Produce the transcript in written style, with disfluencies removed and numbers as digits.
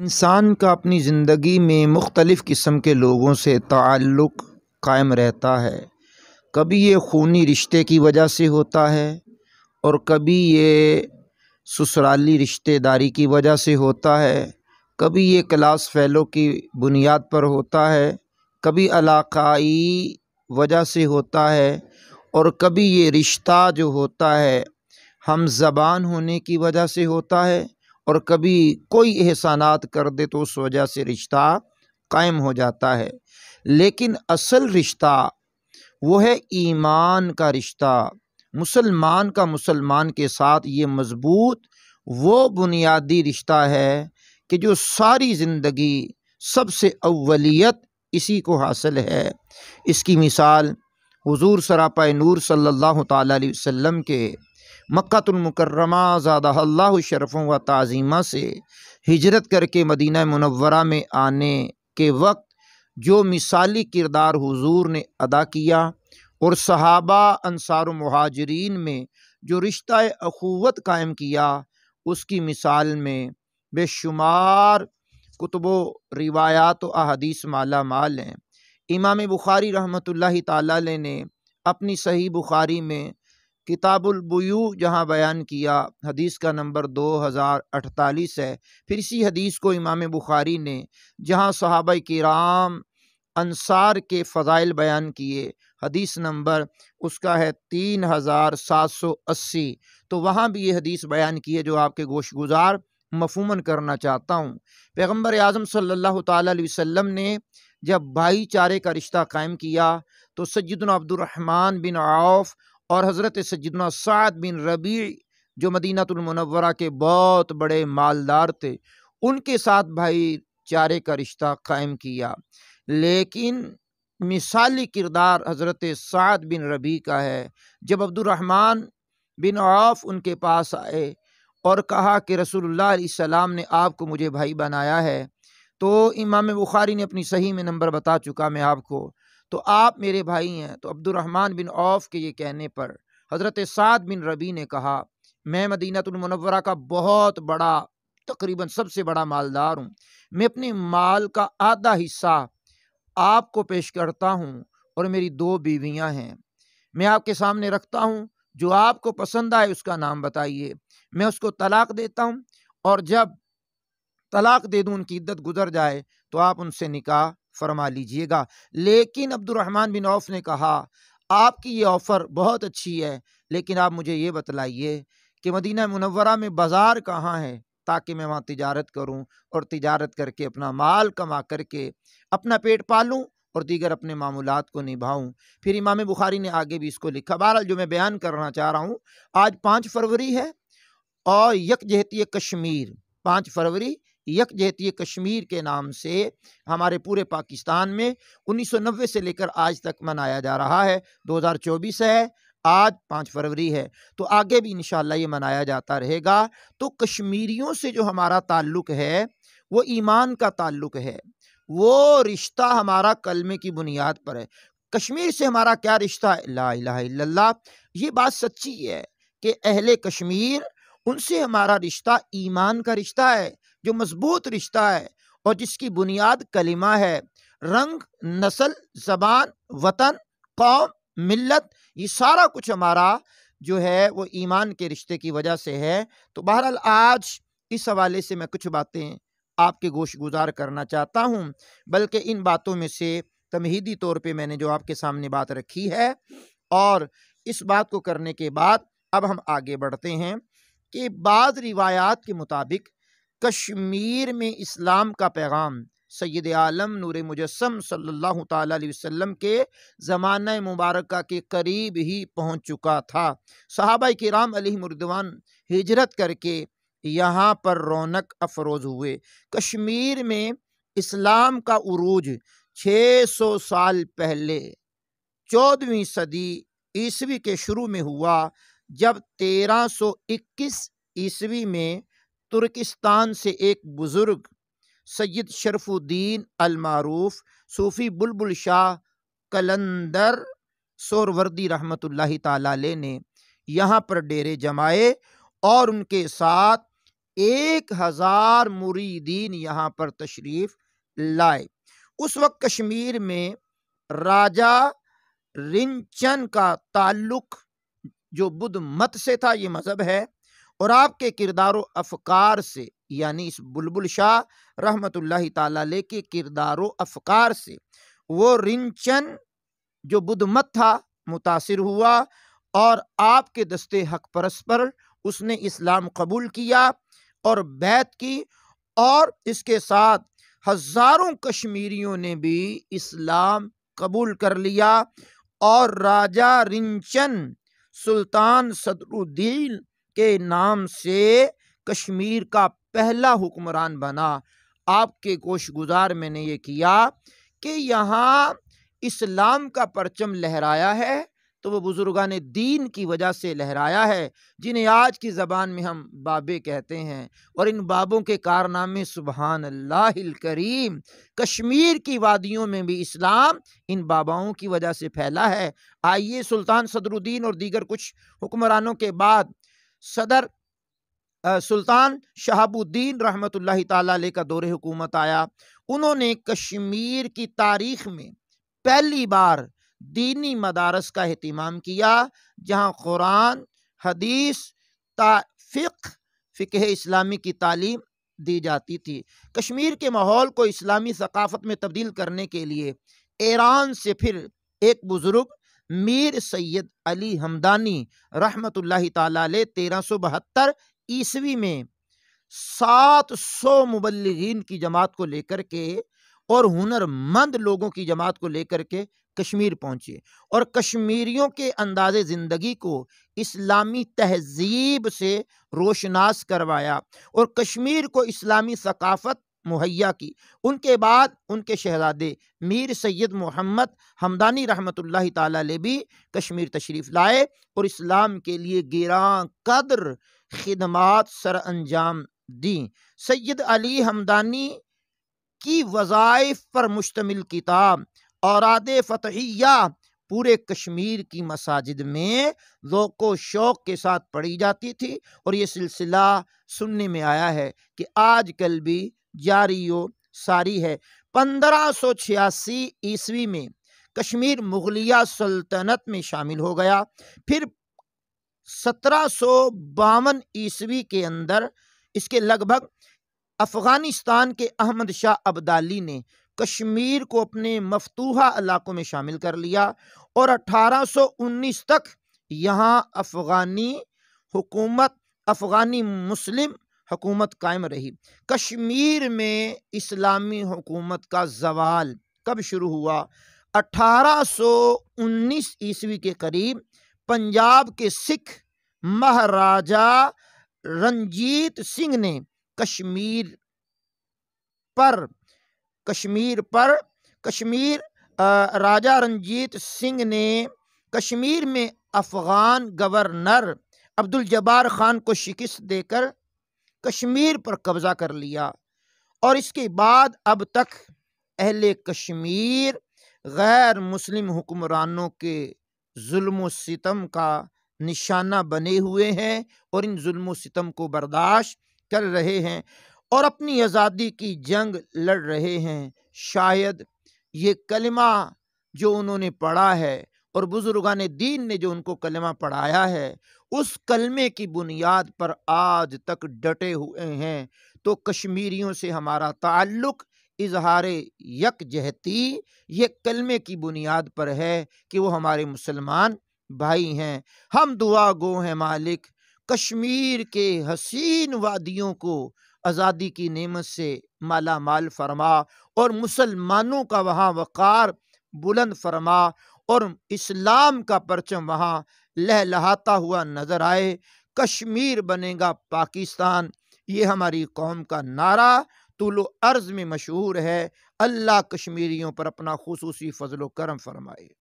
انسان کا اپنی زندگی میں مختلف قسم کے لوگوں سے تعلق قائم رہتا ہے۔ کبھی یہ خونی رشتے کی وجہ سے ہوتا ہے اور کبھی یہ سسرالی رشتہ داری کی وجہ سے ہوتا ہے، کبھی یہ کلاس فیلو کی بنیاد پر ہوتا ہے، کبھی علاقائی وجہ سے ہوتا ہے، اور کبھی یہ رشتہ جو ہوتا ہے ہم زبان ہونے کی وجہ سے ہوتا ہے، اور کبھی کوئی احسانات کر دے تو اس وجہ سے رشتہ قائم ہو جاتا ہے۔ لیکن اصل رشتہ وہ ہے ایمان کا رشتہ، مسلمان کا مسلمان کے ساتھ یہ مضبوط وہ بنیادی رشتہ ہے کہ جو ساری زندگی سب سے اولیت اسی کو حاصل ہے۔ اس کی مثال حضور سراپا نور صلی اللہ تعالیٰ علیہ وسلم کے مکہ المکرمہ زادہ اللہ شرفوں و تعظیمہ سے ہجرت کر کے مدینہ منورہ میں آنے کے وقت جو مثالی کردار حضور نے ادا کیا، اور صحابہ انصار و مہاجرین میں جو رشتہ اخوت قائم کیا، اس کی مثال میں بے شمار کتب و روایات و احادیث مالا مال ہیں۔ امام بخاری رحمۃ اللہ تعالیٰ علیہ نے اپنی صحیح بخاری میں کتاب البیوع جہاں بیان کیا، حدیث کا نمبر 2048 ہے۔ پھر اسی حدیث کو امام بخاری نے جہاں صحابہ کرام انصار کے فضائل بیان کیے، حدیث نمبر اس کا ہے 3780، تو وہاں بھی یہ حدیث بیان کی ہے جو آپ کے گوش گزار مفہوماً کرنا چاہتا ہوں۔ پیغمبر اعظم صلی اللہ تعالیٰ علیہ وسلم نے جب بھائی چارے کا رشتہ قائم کیا تو سیدنا عبد الرحمن بن عوف اور حضرت سیدنا سعد بن ربیع جو مدینہ المنورہ کے بہت بڑے مالدار تھے، ان کے ساتھ بھائی چارے کا رشتہ قائم کیا۔ لیکن مثالی کردار حضرت سعد بن ربیع کا ہے۔ جب عبد الرحمن بن عوف ان کے پاس آئے اور کہا کہ رسول اللہ علیہ السلام نے آپ کو مجھے بھائی بنایا ہے، تو امام بخاری نے اپنی صحیح میں نمبر بتا چکا میں آپ کو، تو آپ میرے بھائی ہیں۔ تو عبد الرحمن بن عوف کے یہ کہنے پر حضرت سعد بن ربیع نے کہا، میں مدینہ المنورہ کا بہت بڑا، تقریباً سب سے بڑا مالدار ہوں، میں اپنے مال کا آدھا حصہ آپ کو پیش کرتا ہوں، اور میری 2 بیویاں ہیں، میں آپ کے سامنے رکھتا ہوں، جو آپ کو پسند آئے اس کا نام بتائیے، میں اس کو طلاق دیتا ہوں، اور جب طلاق دے دوں ان کی عدت گزر جائے تو آپ ان سے نکاح فرما لیجئے گا۔ لیکن عبد الرحمن بن عوف نے کہا، آپ کی یہ آفر بہت اچھی ہے، لیکن آپ مجھے یہ بتلائیے کہ مدینہ منورہ میں بازار کہاں ہے تاکہ میں وہاں تجارت کروں، اور تجارت کر کے اپنا مال کما کر کے اپنا پیٹ پالوں اور دیگر اپنے معمولات کو نبھاؤں۔ پھر امام بخاری نے آگے بھی اس کو لکھا۔ بہرحال جو میں بیان کرنا چاہ رہا ہوں، آج 5 فروری ہے اور یکجہتی کشمیر، 5 فروری یکجہتی کشمیر کے نام سے ہمارے پورے پاکستان میں 1990 سے لے کر آج تک منایا جا رہا ہے۔ 2024 ہے، آج 5 فروری ہے، تو آگے بھی انشاءاللہ یہ منایا جاتا رہے گا۔ تو کشمیریوں سے جو ہمارا تعلق ہے وہ ایمان کا تعلق ہے، وہ رشتہ ہمارا کلمے کی بنیاد پر ہے۔ کشمیر سے ہمارا کیا رشتہ ہے؟ لا الہ الا اللہ۔ یہ بات سچی ہے کہ اہل کشمیر، ان سے ہمارا رشتہ ایمان کا رشتہ ہے، جو مضبوط رشتہ ہے اور جس کی بنیاد کلمہ ہے۔ رنگ، نسل، زبان، وطن، قوم، ملت، یہ سارا کچھ ہمارا جو ہے وہ ایمان کے رشتے کی وجہ سے ہے۔ تو بہرحال آج اس حوالے سے میں کچھ باتیں آپ کے گوش گزار کرنا چاہتا ہوں، بلکہ ان باتوں میں سے تمہیدی طور پہ میں نے جو آپ کے سامنے بات رکھی ہے، اور اس بات کو کرنے کے بعد اب ہم آگے بڑھتے ہیں کہ بعض روایات کے مطابق کشمیر میں اسلام کا پیغام سید عالم نور مجسم صلی اللہ تعالیٰ علیہ وسلم کے زمانہ مبارکہ کے قریب ہی پہنچ چکا تھا۔ صحابہ کرام علیہم رضوان ہجرت کر کے یہاں پر رونق افروز ہوئے۔ کشمیر میں اسلام کا عروج 600 سال پہلے 14ویں صدی عیسوی کے شروع میں ہوا، جب 1321 عیسوی میں ترکستان سے ایک بزرگ سید شرف الدین المعروف صوفی بلبل شاہ قلندر سہروردی رحمۃ اللہ تعالی علیہ نے یہاں پر ڈیرے جمائے، اور ان کے ساتھ 1000 مریدین یہاں پر تشریف لائے۔ اس وقت کشمیر میں راجا رنچن کا تعلق جو بدھ مت سے تھا، یہ مذہب ہے، اور آپ کے کردار و افکار سے، یعنی اس بلبل شاہ رحمت اللہ تعالی علیہ کے کردار و افکار سے وہ رنچن جو بدھ مت تھا متاثر ہوا، اور آپ کے دستے حق پرست پر اس نے اسلام قبول کیا اور بیعت کی، اور اس کے ساتھ ہزاروں کشمیریوں نے بھی اسلام قبول کر لیا، اور راجا رنچن سلطان صدر الدین کے نام سے کشمیر کا پہلا حکمران بنا۔ آپ کے گوش گزار میں نے یہ کیا کہ یہاں اسلام کا پرچم لہرایا ہے تو وہ بزرگان دین کی وجہ سے لہرایا ہے، جنہیں آج کی زبان میں ہم بابے کہتے ہیں، اور ان بابوں کے کارنامے سبحان اللہ الکریم، کشمیر کی وادیوں میں بھی اسلام ان باباؤں کی وجہ سے پھیلا ہے۔ آئیے سلطان صدر الدین اور دیگر کچھ حکمرانوں کے بعد صدر سلطان شہاب الدین رحمت اللہ تعالی علیہ کا دور حکومت آیا۔ انہوں نے کشمیر کی تاریخ میں پہلی بار دینی مدارس کا اہتمام کیا، جہاں قرآن، حدیث، فقہ اسلامی کی تعلیم دی جاتی تھی۔ کشمیر کے ماحول کو اسلامی ثقافت میں تبدیل کرنے کے لیے ایران سے پھر ایک بزرگ میر سید علی ہمدانی رحمت اللہ تعالی علیہ 1372 عیسوی میں 700 مبلغین کی جماعت کو لے کر کے اور ہنرمند لوگوں کی جماعت کو لے کر کے کشمیر پہنچے، اور کشمیریوں کے انداز زندگی کو اسلامی تہذیب سے روشناس کروایا اور کشمیر کو اسلامی ثقافت مہیا کی۔ ان کے بعد ان کے شہزادے میر سید محمد ہمدانی رحمت اللہ تعالی علیہ بھی کشمیر تشریف لائے اور اسلام کے لیے گراں قدر خدمات سر انجام دیں۔ سید علی ہمدانی کی وظائف پر مشتمل کتاب اوراد فتحیہ پورے کشمیر کی مساجد میں ذوق و شوق کے ساتھ پڑھی جاتی تھی، اور یہ سلسلہ سننے میں آیا ہے کہ آج کل بھی جاری و ساری ہے۔ 1586 عیسوی میں کشمیر مغلیہ سلطنت میں شامل ہو گیا۔ پھر 1752 عیسوی کے اندر اس کے لگ بھگ افغانستان کے احمد شاہ ابدالی نے کشمیر کو اپنے مفتوحہ علاقوں میں شامل کر لیا، اور 1819 تک یہاں افغانی مسلم حکومت قائم رہی۔ کشمیر میں اسلامی حکومت کا زوال کب شروع ہوا؟ 1819 عیسوی کے قریب پنجاب کے سکھ مہاراجا رنجیت سنگھ نے راجا رنجیت سنگھ نے کشمیر میں افغان گورنر عبدالجبار خان کو شکست دے کر کشمیر پر قبضہ کر لیا، اور اس کے بعد اب تک اہل کشمیر غیر مسلم حکمرانوں کے ظلم و ستم کا نشانہ بنے ہوئے ہیں، اور ان ظلم و ستم کو برداشت کر رہے ہیں اور اپنی آزادی کی جنگ لڑ رہے ہیں۔ شاید یہ کلمہ جو انہوں نے پڑھا ہے اور بزرگان دین نے جو ان کو کلمہ پڑھایا ہے، اس کلمے کی بنیاد پر آج تک ڈٹے ہوئے ہیں۔ تو کشمیریوں سے ہمارا تعلق اظہار یکجہتی یہ کلمے کی بنیاد پر ہے کہ وہ ہمارے مسلمان بھائی ہیں۔ ہم دعا گو ہیں مالک، کشمیر کے حسین وادیوں کو آزادی کی نعمت سے مالا مال فرما، اور مسلمانوں کا وہاں وقار بلند فرما، اور اسلام کا پرچم وہاں لہلہاتا ہوا نظر آئے۔ کشمیر بنے گا پاکستان، یہ ہماری قوم کا نعرہ طول و عرض میں مشہور ہے۔ اللہ کشمیریوں پر اپنا خصوصی فضل و کرم فرمائے۔